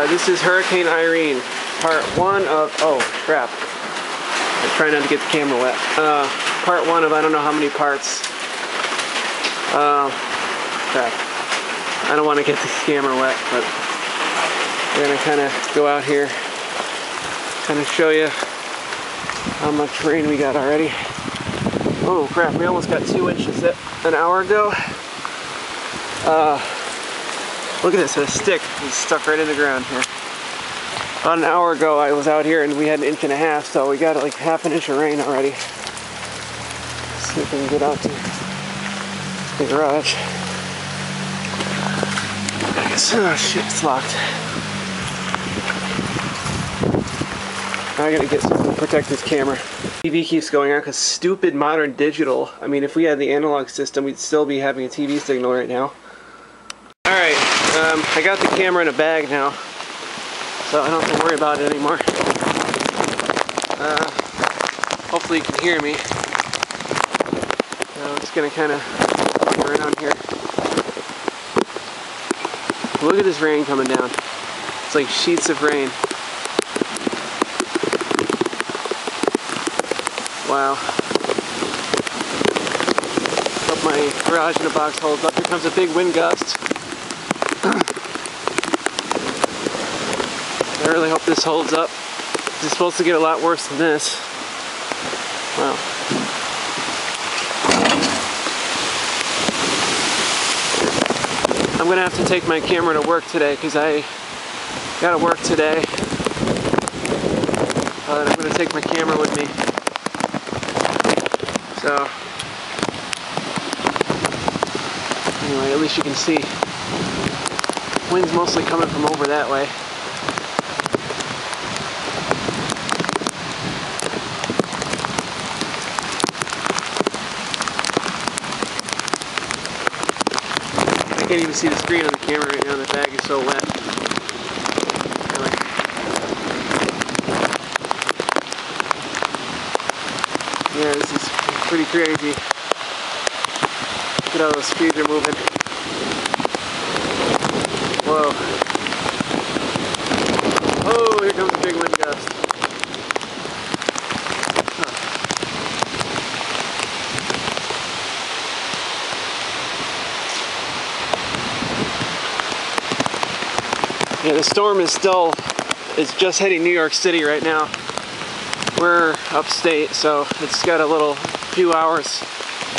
This is Hurricane Irene, part one of, oh crap, I'm trying not to get the camera wet. Part one of I don't know how many parts. Crap. I don't want to get the camera wet, but we're going to kind of go out here, kind of show you how much rain we got already. Oh crap, we almost got 2 inches an hour ago. Look at this, a stick is stuck right in the ground here. About an hour ago I was out here and we had 1.5 inches, so we got like ½ an inch of rain already. Let's see if we can get out to the garage. I guess, oh shit, it's locked. Now I gotta get something to protect this camera. TV keeps going on because stupid modern digital. I mean, if we had the analog system, we'd still be having a TV signal right now. Alright, I got the camera in a bag now, so I don't have to worry about it anymore. Hopefully you can hear me. I'm just gonna kind of look around here. Look at this rain coming down. It's like sheets of rain. Wow. Hope my garage in a box holds up. Here comes a big wind gust. I really hope this holds up. It's supposed to get a lot worse than this. Wow. I'm gonna have to take my camera to work today because I gotta work today. But I'm gonna take my camera with me. So, anyway, at least you can see. Wind's mostly coming from over that way. I can't even see the screen on the camera right now, the bag is so wet. Anyway. Yeah, this is pretty crazy. Look at how those trees are moving. Whoa. Oh, here comes a big wind gust. Huh. Yeah, the storm is just hitting New York City right now. We're upstate, so it's got a few hours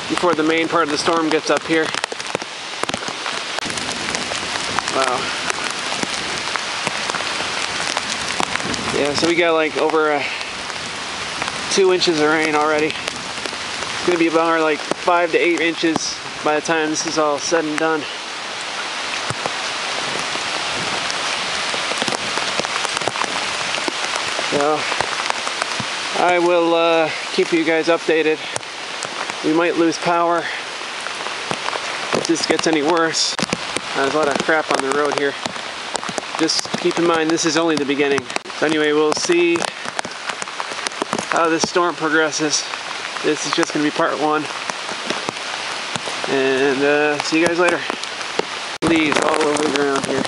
before the main part of the storm gets up here. Wow. Yeah, so we got like over 2 inches of rain already. It's gonna be about like 5 to 8 inches by the time this is all said and done. So I will keep you guys updated. We might lose power if this gets any worse. There's a lot of crap on the road here. Just keep in mind this is only the beginning. So anyway, we'll see how this storm progresses. This is just going to be part one. And see you guys later. Leaves all over the ground here.